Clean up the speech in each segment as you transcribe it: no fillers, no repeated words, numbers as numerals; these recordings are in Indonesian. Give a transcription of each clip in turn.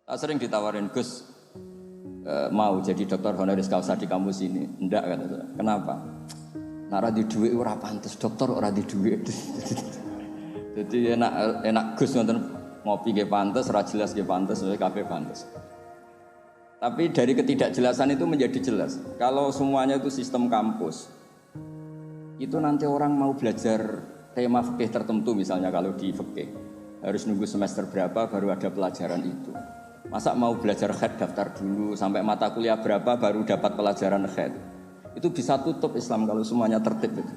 Tak sering ditawarin, Gus, mau jadi dokter honoris causa di kampus ini. Enggak, kata saya. Kenapa? Nara di duit ora pantes, dokter ora di duit. Jadi enak Gus nonton ngopi ge pantes, ora jelas ge pantes, kabeh pantes. Tapi dari ketidakjelasan itu menjadi jelas. Kalau semuanya itu sistem kampus, itu nanti orang mau belajar tema fikih tertentu, misalnya kalau di fikih harus nunggu semester berapa baru ada pelajaran itu. Masa mau belajar khed daftar dulu sampai mata kuliah berapa baru dapat pelajaran khed. Itu bisa tutup Islam kalau semuanya tertib itu.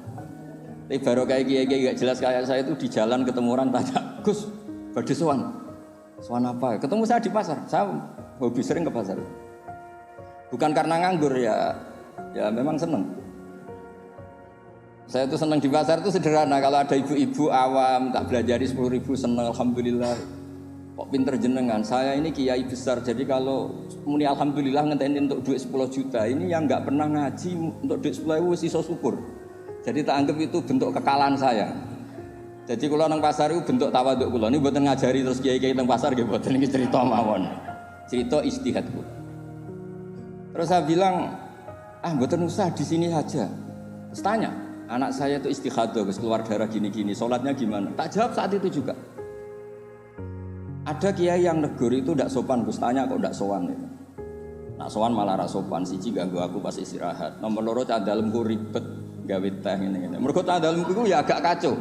Tapi baru kayak kiai gak jelas kayak saya itu di jalan ketemu orang tanya, Gus, badhe sowan. Sowan apa? Ketemu saya di pasar. Saya hobi sering ke pasar. Bukan karena nganggur ya memang seneng. Saya itu seneng di pasar itu sederhana. Kalau ada ibu-ibu awam tak belajari 10.000 seneng, alhamdulillah. Kok pinter jenengan. Saya ini kiai besar. Jadi kalau muni alhamdulillah ngenteni untuk duit 10 juta ini yang nggak pernah ngaji untuk duit 10.000 wis iso syukur. Jadi tak anggap itu bentuk kekalahan saya. Jadi kalau nang pasar itu bentuk tawaduk kula. Ini mboten ngajari terus kiai-kiai nang pasar nggih mboten iki cerita mawon. Cerita ijtihadku. Terus saya bilang, mboten usah di sini saja. Terus tanya, anak saya itu istighadah, keluar darah gini-gini, sholatnya gimana? Tak jawab saat itu juga. Ada kiai yang negur itu tidak sopan, Gus tanya kok tidak sowan. Nak sowan malah rasopan, siji ganggu aku pas istirahat. Nomor loro cah dalemku ribet, gawe teh ini. Mergo cah dalemku itu ya agak kacau.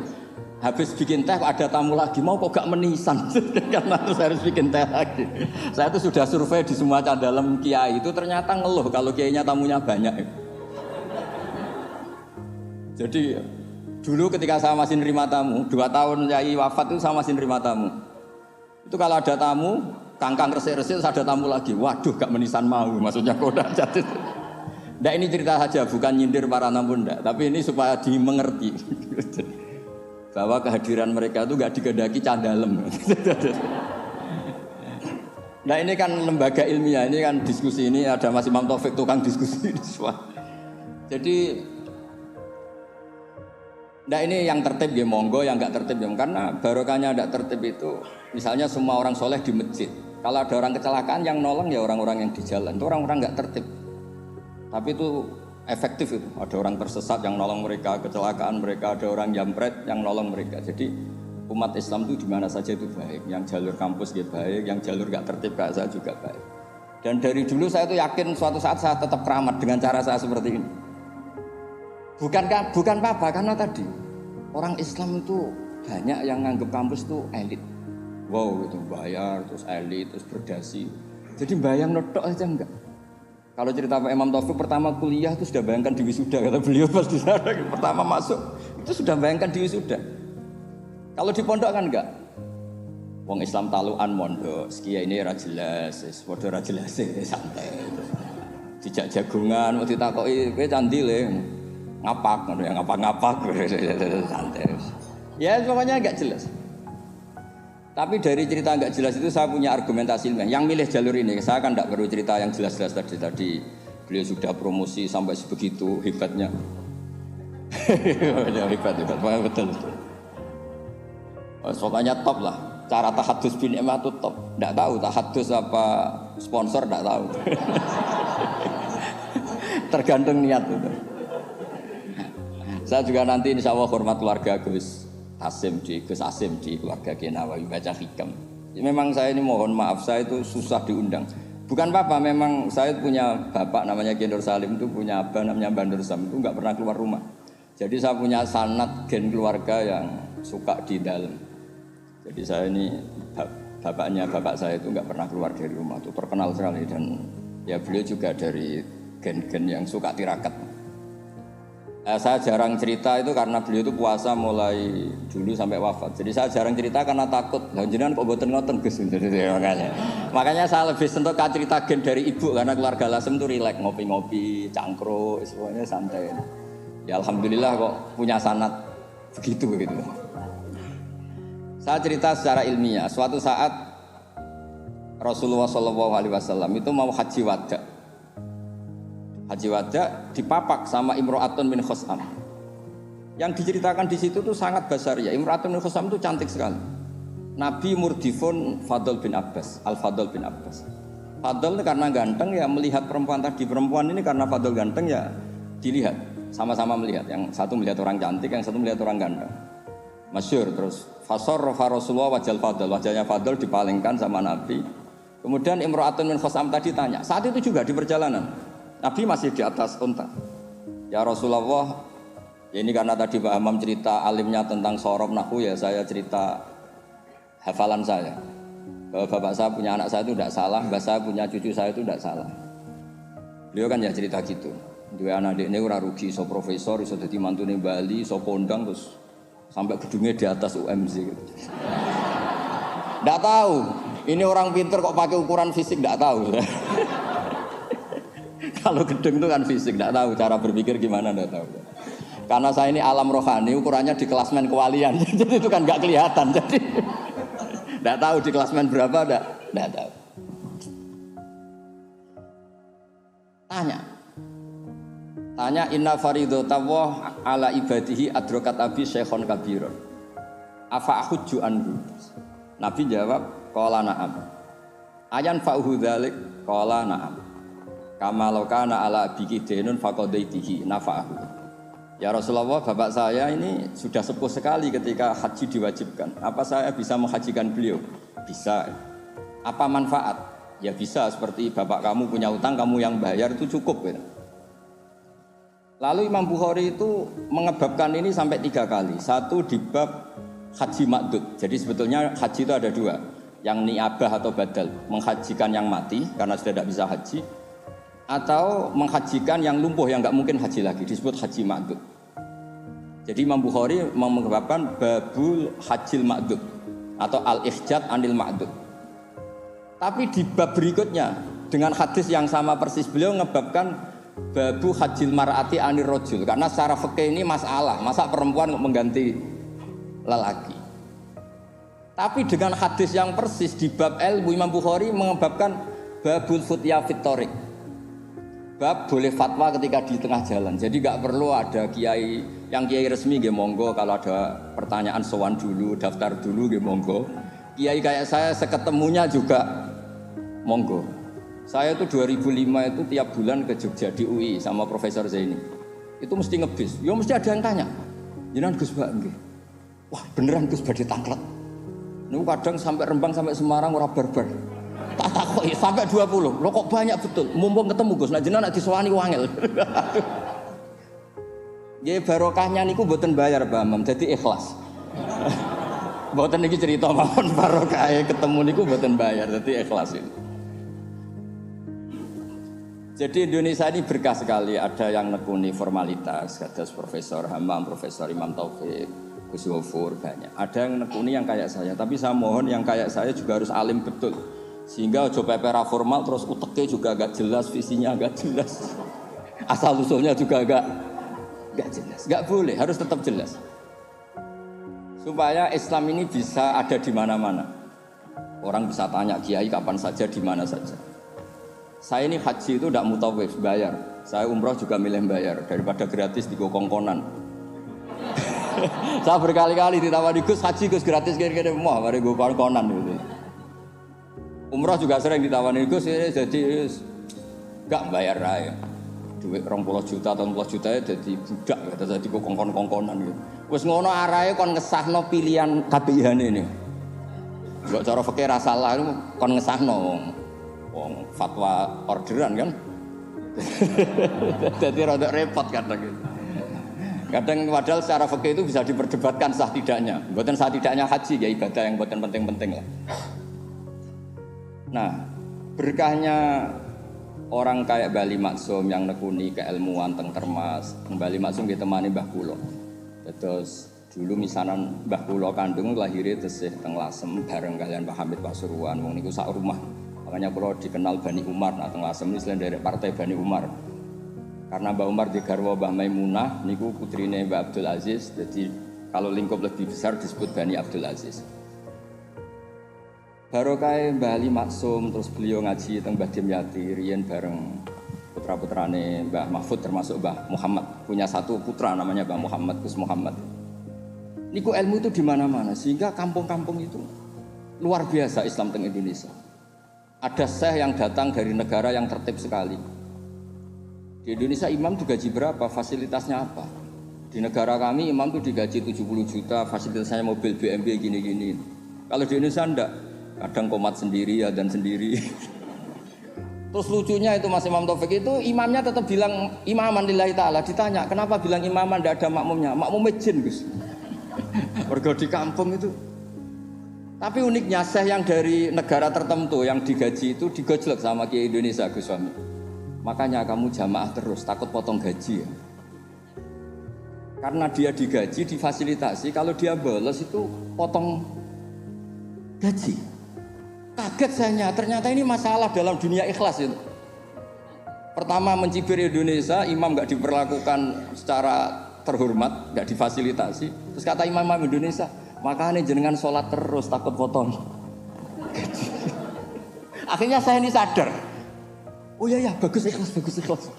Habis bikin teh ada tamu lagi, mau kok gak menisan. Karena harus bikin teh lagi. Saya tuh sudah survei di semua cah dalem kiai itu ternyata ngeluh kalau kiainya tamunya banyak. Jadi dulu ketika saya masih nerima tamu, 2 tahun kiai wafat itu saya masih nerima tamu. Itu kalau ada tamu, kangkang resik-resik ada tamu lagi. Waduh, gak menisan mau, maksudnya koda jadi. Nggak, ini cerita saja, bukan nyindir para namun enggak, tapi ini supaya dimengerti bahwa kehadiran mereka itu gak digedaki candalem. Nah ini kan lembaga ilmiah, ini kan diskusi ini ada Mas Imam Taufik tukang diskusi di semua. Jadi nah ini yang tertib ya monggo, yang enggak tertib ya, karena barokahnya enggak tertib itu misalnya semua orang soleh di masjid. Kalau ada orang kecelakaan yang nolong ya orang-orang yang di jalan, itu orang-orang enggak tertib. Tapi itu efektif itu. Ada orang tersesat yang nolong mereka, kecelakaan mereka, ada orang jambret yang nolong mereka. Jadi umat Islam itu di mana saja itu baik. Yang jalur kampus dia baik, yang jalur enggak tertib kayak saya juga baik. Dan dari dulu saya itu yakin suatu saat saya tetap keramat dengan cara saya seperti ini. Bukan apa-apa, karena tadi orang Islam itu banyak yang nganggap kampus itu elit. Wow, itu bayar, terus elit, terus berdasi. Jadi bayang notok aja enggak. Kalau cerita Pak Imam Taufik pertama kuliah itu sudah bayangkan di wisuda, kata beliau pas di sana pertama masuk itu sudah bayangkan di wisuda. Kalau di pondok kan enggak. Wong Islam taluan mondok, sekian ini ra jelas, padha ra jelas santai. Dijak jagungan, mau ditakoki kowe candi le. Ngapak, yang ngapak-ngapak santai. Ya pokoknya enggak jelas. Tapi dari cerita enggak jelas itu saya punya argumentasi ilmiah. Yang milih jalur ini, saya kan enggak perlu cerita yang jelas-jelas tadi beliau sudah promosi sampai sebegitu hebatnya. Hebat, betul. Pokoknya top lah. Cara tahadus bin Emma itu top. Enggak tahu tahadus apa sponsor enggak tahu. Tergantung niat itu. Saya juga nanti insya Allah hormat keluarga Gus Asim di keluarga Kenawawi baca hikam. Ya, memang saya ini mohon maaf, saya itu susah diundang. Bukan apa-apa, memang saya punya bapak namanya Kiai Nur Salim, itu punya abah namanya Bandur Sam, itu nggak pernah keluar rumah. Jadi saya punya sanad gen keluarga yang suka di dalam. Jadi saya ini bapaknya bapak saya itu nggak pernah keluar dari rumah, itu terkenal sekali. Dan ya beliau juga dari gen-gen yang suka tirakat. Saya jarang cerita itu karena beliau itu puasa mulai dulu sampai wafat. Jadi saya jarang cerita karena takut. Jangan kok mboten ngoten Gus. Makanya saya lebih sentuh cerita gen dari ibu karena keluarga Lasem itu rileks ngopi-ngopi, cangkruk, semuanya santai. Ya alhamdulillah kok punya sanad begitu. Saya cerita secara ilmiah. Suatu saat Rasulullah SAW itu mau haji wada. Haji wada dipapak sama Imro'atun bin Khosam. Yang diceritakan di situ tuh sangat basar ya. Imro'atun bin Khosam itu cantik sekali. Nabi murdifun Fadl bin Abbas, Al-Fadl bin Abbas. Fadl karena ganteng ya melihat perempuan tadi. Perempuan ini karena Fadl ganteng ya dilihat. Sama-sama melihat. Yang satu melihat orang cantik, yang satu melihat orang ganteng. Masyhur terus. Fasor Rasulullah wajal Fadl. Wajahnya Fadl dipalingkan sama Nabi. Kemudian Imra'atun min Khosam tadi tanya. Saat itu juga di perjalanan. Nabi masih di atas unta. Ya Rasulullah, ya ini karena tadi Pak Hamam cerita alimnya tentang sorob nahu ya saya cerita hafalan saya. Bahwa bapak saya punya anak saya itu tidak salah, bapak saya punya cucu saya itu tidak salah. Beliau kan ya cerita gitu. Dua anak ini ora rugi, so profesor, so jadi mantune Bali, so kondang terus sampai gedungnya di atas UMZ gitu. Tidak tahu, ini orang pinter kok pakai ukuran fisik tidak tahu. Kalau gedung itu kan fisik, tidak tahu cara berpikir gimana tidak tahu. Karena saya ini alam rohani, ukurannya di klasmen kewalian, jadi itu kan nggak kelihatan. Jadi tidak tahu di klasmen berapa, tidak tahu. Tanya inna faridotawah ala ibadihi adrokat abi syekhon kabiron. Afa ahujju anhu. Nabi jawab, qala na'am. Ayan fa'uhu dzalik, qala na'am. Kama law kana ala abiki denun faqadaitihi nafa'ahu. Ya Rasulullah, bapak saya ini sudah sepuh sekali ketika haji diwajibkan. Apa saya bisa menghajikan beliau? Bisa. Apa manfaat? Ya bisa, seperti bapak kamu punya utang, kamu yang bayar itu cukup. Ya. Lalu Imam Bukhari itu mengebabkan ini sampai 3 kali. Satu di bab haji makdud. Jadi sebetulnya haji itu ada 2. Yang niabah atau badal. Menghajikan yang mati karena sudah tidak bisa haji. Atau menghajikan yang lumpuh yang nggak mungkin haji lagi, disebut haji ma'dud. Jadi Imam Bukhari mengebabkan babul hajil ma'dud atau al-ihjad anil ma'dud. Tapi di bab berikutnya dengan hadis yang sama persis beliau mengebabkan babu hajil mar'ati anir rojul, karena secara fikih ini masalah, masa perempuan mengganti lelaki. Tapi dengan hadis yang persis di bab ilmu Imam Bukhari mengebabkan babul futya fit thoriq. Bab boleh fatwa ketika di tengah jalan. Jadi nggak perlu ada kiai yang kiai resmi nggih monggo, kalau ada pertanyaan sowan dulu, daftar dulu nggih monggo. Kiai kayak saya seketemunya juga monggo. Saya itu 2005 itu tiap bulan ke Jogja di UI sama Profesor Zaini. Itu mesti ngebis. Ya mesti ada yang tanya. Jenengan Gus Mbak nggih. Wah, beneran Gus badhe tangklet. Niku kadang sampai Rembang sampai Semarang ora barbar. Tak takoki sampai 20. Loh kok banyak betul. Mumpung ketemu Gus, nek jenengan disowani wangel. Nggih barokahnya niku mboten bayar, Pak Imam. Dadi ikhlas. Mboten niki cerita mawon barokahe ketemu niku mboten bayar, dadi ikhlas ini. Jadi Indonesia ini berkah sekali, ada yang nekuni formalitas, ada Profesor Hamam, Profesor Imam Taufik, Gus Wofur, banyak. Ada yang nekuni yang kayak saya, tapi saya mohon yang kayak saya juga harus alim betul. Sehingga ojo pepera formal terus uteknya juga agak jelas, visinya agak jelas. Asal usulnya juga agak jelas. Enggak boleh, harus tetap jelas. Supaya Islam ini bisa ada di mana-mana. Orang bisa tanya kiai kapan saja, di mana saja. Saya ini haji itu tidak mutawif, bayar. Saya umroh juga milih bayar daripada gratis di kongkonan. Saya berkali-kali ditawari Gus haji Gus gratis kira-kira mau mari gue kongkonan gitu. Umroh juga sering ditawani Gus jadi enggak bayar aja. Duit 20 juta atau 40 juta ya jadi budak ya, jadi kongkon-kongkonan gitu. Wis ngono arahe kon ngesahno pilihan KPIH ini. Enggak cara fikih ra salah kon ngesahno wong fatwa orderan kan. Jadi rada repot kadang gitu. Kadang padahal secara fikih itu bisa diperdebatkan sah tidaknya. Mboten sah tidaknya haji ya ibadah yang mboten penting-penting lah. Nah, berkahnya orang kayak Bali Maksum yang nekuni keilmuan teng Termas, Bali Maksum ditemani Mbah Kula. Terus dulu misanan Mbah Kula kandung lahirnya tesih teng Lasem bareng kalian Pak Hamid Pasuruan, wong niku sak rumah. Makanya kula dikenal Bani Umar, nah teng Lasem ini selain dari partai Bani Umar. Karena Mbah Umar di garwa Mbah Maimunah, niku putrine Mbah Abdul Aziz, jadi kalau lingkup lebih besar disebut Bani Abdul Aziz. Barokah Mbah Ali Maksum, terus beliau ngaji teng Mbah Dimyati riyen bareng putra-putrane Mbah Mahfud termasuk Mbah Muhammad. Punya satu putra namanya Mbah Muhammad, Gus Muhammad. Niku ilmu itu di mana-mana sehingga kampung-kampung itu Luar biasa Islam teng Indonesia. Ada syekh yang datang dari negara yang tertib sekali. Di Indonesia imam digaji berapa? Fasilitasnya apa? Di negara kami imam itu digaji 70 juta, fasilitasnya mobil BMW gini-gini. Kalau di Indonesia enggak, kadang komat sendiri, adzan sendiri. Terus lucunya itu Mas Imam Taufik itu imamnya tetap bilang imaman lillahi ta'ala. Ditanya, kenapa bilang imaman enggak ada makmumnya? Makmumnya jin, Gus. Warga di kampung itu. Tapi uniknya syekh yang dari negara tertentu yang digaji itu digojlok sama Kiai Indonesia, Gus Wami. Makanya kamu jamaah terus, takut potong gaji ya. Karena dia digaji, difasilitasi, kalau dia bolos itu potong gaji. Kaget saya, ternyata ini masalah dalam dunia ikhlas itu. Pertama mencibir Indonesia, imam nggak diperlakukan secara terhormat, nggak difasilitasi. Terus kata imam-imam Indonesia, makanya jenengan sholat terus takut potong gaji. Akhirnya saya ini sadar. Oh iya bagus ikhlas.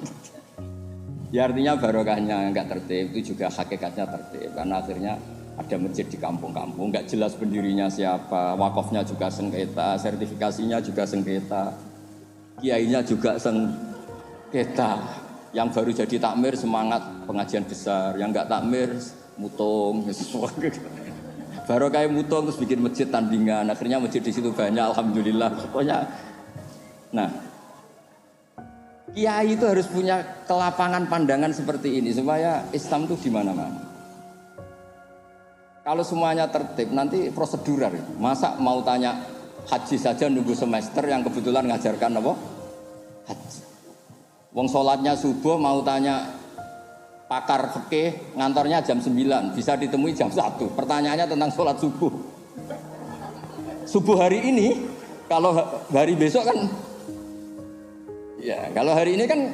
Ya artinya barokahnya nggak tertib itu juga hakikatnya tertib karena akhirnya ada masjid di kampung-kampung nggak jelas pendirinya siapa, wakafnya juga sengketa, sertifikasinya juga sengketa, kiainya juga sengketa. Yang baru jadi takmir semangat pengajian besar, yang nggak takmir mutung. Baru kayak mutung terus bikin masjid tandingan, akhirnya masjid di situ banyak, alhamdulillah. Pokoknya, nah. Kiai itu harus punya kelapangan pandangan seperti ini supaya Islam itu di mana-mana. Kalau semuanya tertib nanti prosedural. Masa mau tanya haji saja nunggu semester yang kebetulan ngajarkan apa? Haji. Wong sholatnya subuh mau tanya pakar fikih ngantornya jam 9 bisa ditemui jam 1. Pertanyaannya tentang sholat subuh. Subuh hari ini kalau hari besok kan ya, kalau hari ini kan,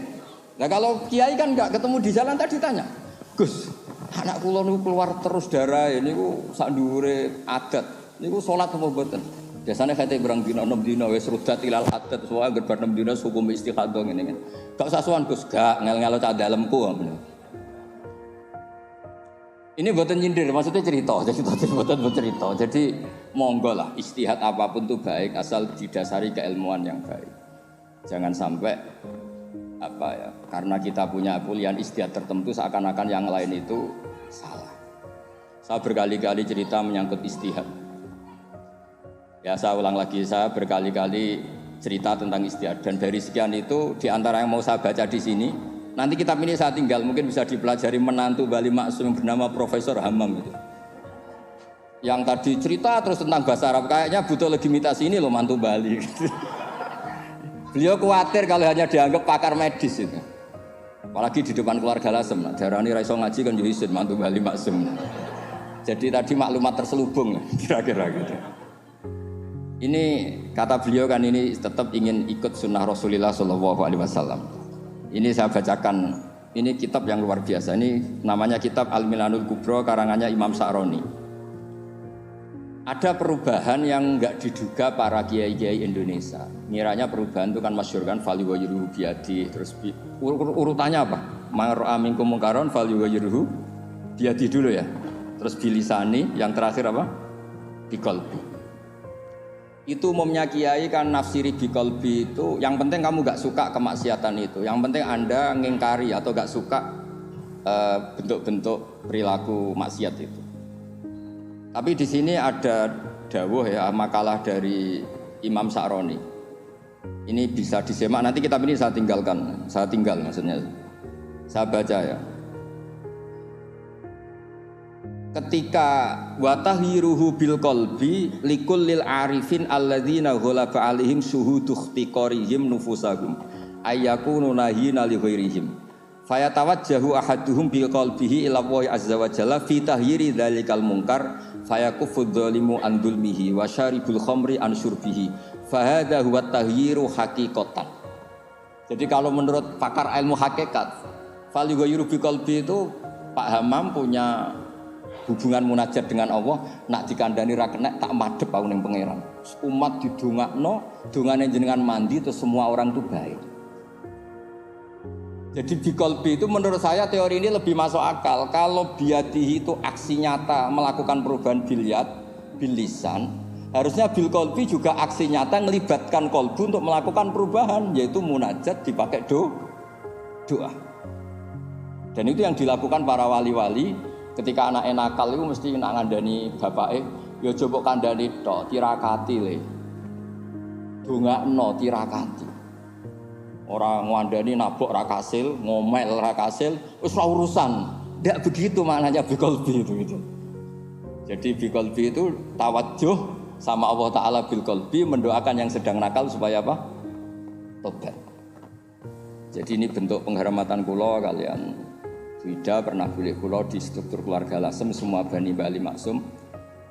nah kalau kiai kan nggak ketemu di jalan tadi tanya, Gus, anak kula niku keluar terus darah, ini ku sak dhuwure adat, niku salat apa mboten? Biasanya kate berang dina 6 dina wis rudat ilal adat, soal gerbar 6 dina hukum istikhadah ngene kan. Gak usah sowan Gus, gak ngel-ngelo cah dalemku. Ini mboten nyindir, maksudnya cerita, jadi mboten cerita. Jadi monggo lah istihad apapun tuh baik asal didasari keilmuan yang baik. Jangan sampai apa ya, karena kita punya pilihan istihad tertentu seakan-akan yang lain itu salah. Saya berkali-kali cerita menyangkut istihad. Ya saya ulang lagi, saya berkali-kali cerita tentang istihad dan dari sekian itu di antara yang mau saya baca di sini, nanti kitab ini saya tinggal mungkin bisa dipelajari menantu Bali Maksum yang bernama Profesor Hammam itu. Yang tadi cerita terus tentang bahasa Arab kayaknya butuh legitimasi ini loh mantu Bali. Beliau khawatir kalau hanya dianggap pakar medis itu. Apalagi di depan keluarga Lasem. Darani ra iso ngaji kan yo isin mantu Bali Maksum. Jadi tadi maklumat terselubung kira-kira gitu. Ini kata beliau kan ini tetap ingin ikut sunnah Rasulullah SAW. Ini saya bacakan. Ini kitab yang luar biasa. Ini namanya kitab Al-Milanul Kubro karangannya Imam Sa'roni. Ada perubahan yang enggak diduga para kiai-kiai Indonesia. Ngiranya perubahan itu kan masyhur kan fal yughayyiruhu biyadi, terus urutannya apa? Man ra'a minkum munkaron fal yughayyiruhu biyadi dulu ya. Terus bilisani, yang terakhir apa? Biqalbi. Itu umumnya kiai kan nafsiri biqalbi itu yang penting kamu enggak suka kemaksiatan itu. Yang penting Anda ngingkari atau enggak suka bentuk-bentuk perilaku maksiat itu. Tapi di sini ada dawuh ya makalah dari Imam Sa'roni. Ini bisa disimak nanti kitab ini saya tinggalkan. Saya tinggal maksudnya. Saya baca ya. Ketika watahhiruhu bil qalbi likullil arifin alladzina ghalaba alaihim syuhudu ikhtiqarihim nufusahum ayyakunu nahina li ghairihim. Fayatawajjahu ahaduhum bil qalbihi ila Allah azza wa jalla fi tahyiri dzalikal munkar fayakufu dzalimu an dzulmihi wa syaribul khamri an syurbihi fa hadza huwa tahyiru haqiqatan. Jadi kalau menurut pakar ilmu hakikat fal yughayyiru bi qalbi itu Pak Hammam punya hubungan munajat dengan Allah nak dikandani ra kenek tak madhep aku ning pangeran. Umat didongakno, dongane jenengan mandi terus semua orang itu baik. Jadi biqalbi itu menurut saya teori ini lebih masuk akal. Kalau biadihi itu aksi nyata melakukan perubahan biliat, bilisan, Harusnya bil qalbi juga aksi nyata melibatkan qalbu untuk melakukan perubahan, yaitu munajat dipakai doa. Dan itu yang dilakukan para wali-wali ketika anaknya nakal itu mesti nak ngandani bapake, ya coba kandani tok, tirakati le. Dongakno tirakati. Orang ngandani nabok ra kasil, ngomel ra kasil, wis ora urusan. Ndak begitu maknanya bil qalbi itu gitu. Jadi bil qalbi itu tawajuh sama Allah Ta'ala bil qalbi, mendoakan yang sedang nakal supaya apa? Tobat. Jadi ini bentuk penghormatan kula kalian Wida pernah boleh kula di struktur keluarga Lasem semua Bani Bali Maksum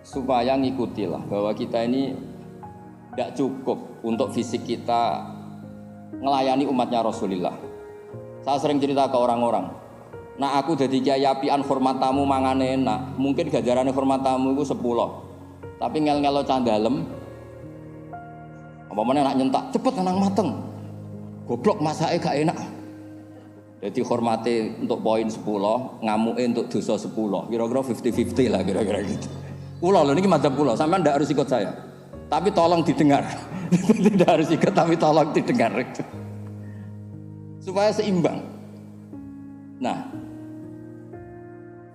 supaya ngikutilah bahwa kita ini tidak cukup untuk fisik kita ngelayani umatnya Rasulullah. Saya sering cerita ke orang-orang, nah aku jadi kiai apian hormat tamu mangane enak, mungkin gajarannya hormat tamu itu 10. Tapi ngel-ngelo candalem apa mana nak nyentak cepet tenang mateng goblok masake gak enak. Jadi hormati untuk poin 10, ngamuke untuk dosa 10. Kira-kira 50-50 lah kira-kira gitu. Kula lho niki madzhab kula, sampean ndak harus ikut saya. Tapi tolong didengar. Tidak harus ikut tapi tolong didengar. Supaya seimbang. Nah,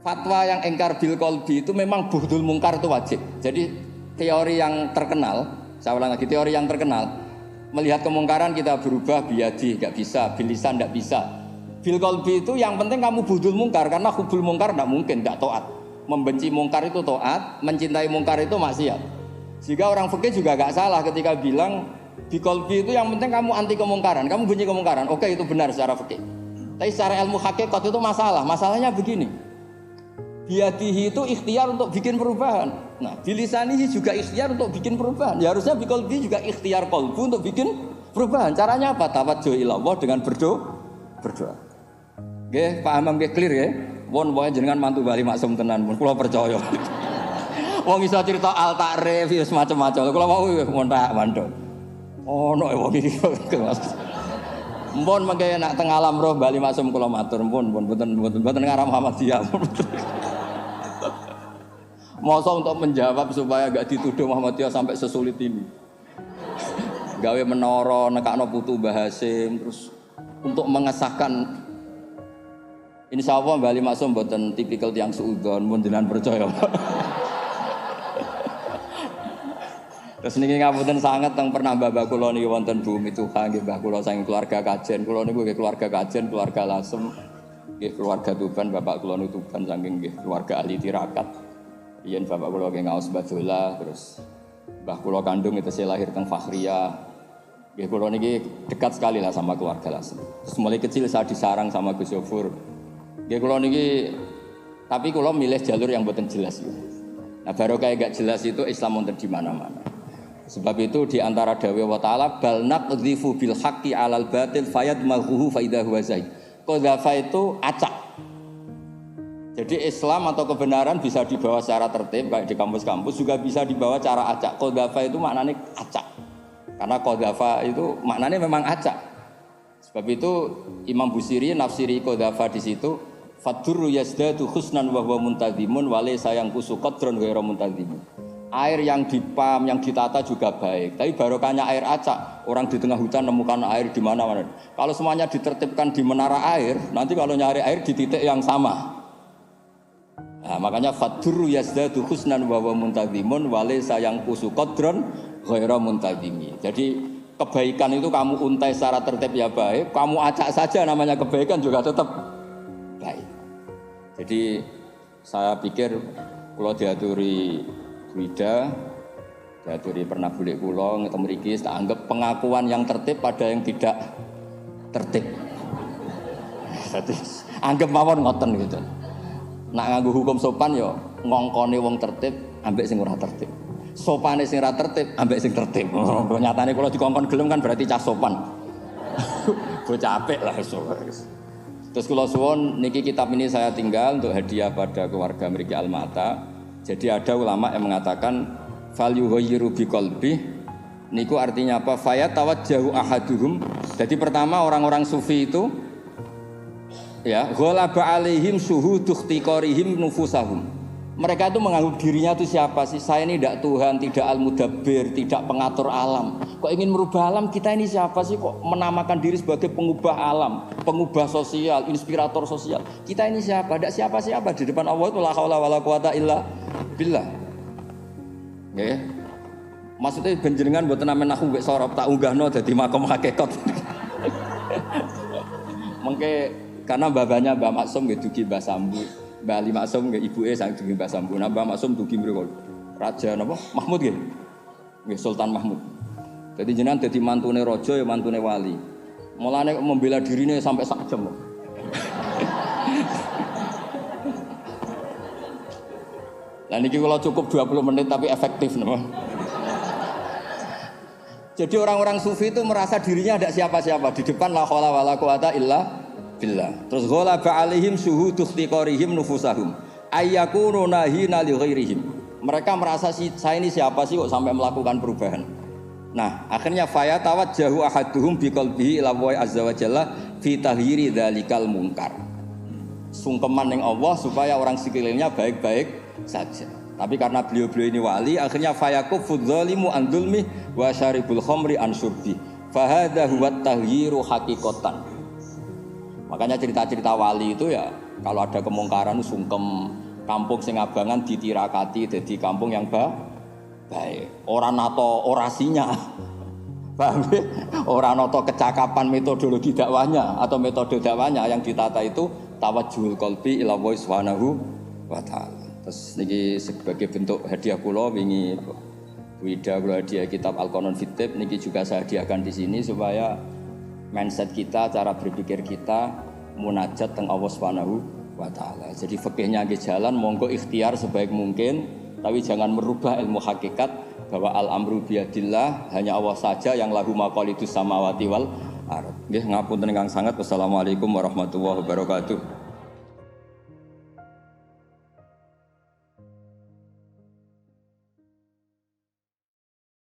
fatwa yang engkar bil qalbi itu memang buhdul mungkar itu wajib. Jadi teori yang terkenal, saya ulang lagi, teori yang terkenal, melihat kemungkaran kita berubah biyadi, enggak bisa, bilisan enggak bisa. Bil qalbi itu yang penting kamu buhdul mungkar, karena hubul mungkar enggak mungkin, enggak taat. Membenci mungkar itu taat, mencintai mungkar itu maksiat. Jika orang fikih juga enggak salah ketika bilang bil qalbi itu yang penting kamu anti kemungkaran, kamu benci kemungkaran. Oke, itu benar secara fikih. Tapi secara ilmu hakikat itu masalah. Masalahnya begini. Biyadihi itu ikhtiar untuk bikin perubahan. Nah, bilisanihi juga ikhtiar untuk bikin perubahan. Ya harusnya biqalbi juga ikhtiar qalbu untuk bikin perubahan. Caranya apa? Tawajjuh ila Allah dengan berdoa. Nggih, paham nggih clear nggih? Pun wae jenengan mantu Bali Maksum tenan, pun kula percaya. Wong iso cerita al takrif wis macam-macam. Kula mau montak mandul. Ono wong iki. Mpun mengke nak teng alam roh Bali Maksum kula matur pun mboten ngarah Muhammadiyah. Masa untuk menjawab supaya enggak dituduh Muhammadiyah sampai sesulit ini. Gawe menara nekakno putu Mbah Hasim terus untuk mengesahkan insyaallah Bali Maksum mboten tipikal tiyang suudzon mun jenengan percaya. Terus niki ngapunten sanget teng pernah mbah kula niki wonten bumi Tuhan nggih mbah kula saking keluarga Kajen. Kula niku nggih keluarga Kajen, keluarga Lasem, nggih keluarga Tuban, bapak kula niku Tuban saking nggih keluarga ahli tirakat. Yen bapak kula nggih ngaos Badola, terus mbah kula kandung itu saya lahir teng Fakhriyah. Nggih kula niki dekat sekali lah sama keluarga Lasem. Terus mulai kecil saya disarang sama Gus Yofur. Nggih kula niki tapi kula milih jalur yang mboten jelas ya. Nah baru kayak gak jelas itu Islam wonten di mana-mana. Sebab itu di antara dawuh wa ta'ala bal naqdhifu bil haqqi 'alal batil fayadmaghuhu fa idza huwa zaid. Qadzafa itu acak. Jadi Islam atau kebenaran bisa dibawa secara tertib kayak di kampus-kampus juga bisa dibawa cara acak. Qadzafa itu maknanya acak. Karena qadzafa itu maknanya memang acak. Sebab itu Imam Busiri nafsiri qadzafa di situ fadurru yazdadu husnan wa huwa muntazimun wa laysa yanqusu qadran ghairu muntazimin. Air yang dipam, yang ditata juga baik. Tapi barokahnya air acak. Orang di tengah hutan nemukan air di mana-mana. Kalau semuanya ditertibkan di menara air, nanti kalau nyari air di titik yang sama. Nah, makanya fadurru yazdadu husnan wa huwa muntazimun wa laysa yanqusu qadran ghairu muntazimi. Jadi kebaikan itu kamu untai secara tertib ya baik, kamu acak saja namanya kebaikan juga tetap baik. Jadi saya pikir kalau diaturi Wida, diaturi pernah bulik kula ngeten mriki tak anggap pengakuan yang tertib pada yang tidak tertib. Jadi anggap mawon ngoten gitu. Nak nganggo hukum sopan yo ngongkone wong tertib ambek sing ora tertib. Sopane sing ora tertib ambek sing tertib. Nyatane kula dikongkon gelem kan berarti cah sopan. Bocah apik lah Terus kula suwun niki kitab ini saya tinggal untuk hadiah pada keluarga mriki Almata. Jadi ada ulama yang mengatakan fal yughayyiru biqalbi niku artinya apa? Faya tawajjahu ahaduhum. Jadi pertama orang-orang sufi itu ya ghalaba alaihim syuhudu ikhtiqarihim nufusahum. Mereka itu menganggap dirinya itu siapa sih? Saya ini tidak Tuhan, tidak Al-Mudabbir, tidak pengatur alam. Kok ingin merubah alam? Kita ini siapa sih? Kok menamakan diri sebagai pengubah alam, pengubah sosial, inspirator sosial? Kita ini siapa? Tidak siapa-siapa di depan Allah itu la haula wala quwata illa billah. Ya. Maksudnya benjenengan mboten namen aku mbek sorop tak unggahno dadi makom hakikat. Mengke karena babanya Mbak Maksum nggih dugi Mbah Sambu. Mbak Ali Maksum nggih ibuke sang dugi Mbah Sambu. Nah Mbah Maksum dugi mriku Raja napa? Mahmud nggih. Nggih Sultan Mahmud. Jadi jenengan dadi mantune raja ya mantune wali. Mulane membela dirine sampai sak jam. Lah niki kula cukup 20 menit tapi efektif napa? Jadi orang-orang sufi itu merasa dirinya tidak siapa-siapa di depan la haula wala quwata illa billah. Terus ghalaba alaihim syuhudu ikhtiqarihim nufusahum ayyakunu nahina li ghairihim. Mereka merasa saya ini siapa sih kok sampai melakukan perubahan. Nah, akhirnya faya tawajjahu ahaduhum biqalbihi ila wa azza wa jalla fi tahyiri dzalikal munkar. Sungkeman ning Allah supaya orang sekelilingnya baik-baik saja. Tapi karena beliau-beliau ini wali, akhirnya fayakufu dzalimu an dzulmi wa syaribul khamri an syurbi. Fa hadza huwa taghyiru haqiqatan. Makanya cerita-cerita wali itu ya kalau ada kemungkaran sungkem, kampung sing abangan ditirakati jadi kampung yang baik. Ora nato orasinya. Paham ya? Ora nato kecakapan metodologi dakwahnya atau metode dakwahnya yang ditata itu tawajjuhul qalbi ila Allah Subhanahu wa taala. Terus niki sebagai bentuk hadiah kula wingi Wida kula hadiah kitab Al-Qanon Fitib niki juga saya hadiahkan di sini supaya mindset kita, cara berpikir kita munajat teng Allah Subhanahu wa taala. Jadi fikihnya nggih jalan monggo ikhtiar sebaik mungkin tapi jangan merubah ilmu hakikat bahwa al-amru biyadillah hanya Allah saja yang lahu maqalidus samawati wal ardh. Nggih ngapunten ingkang sanget. Wassalamualaikum warahmatullahi wabarakatuh.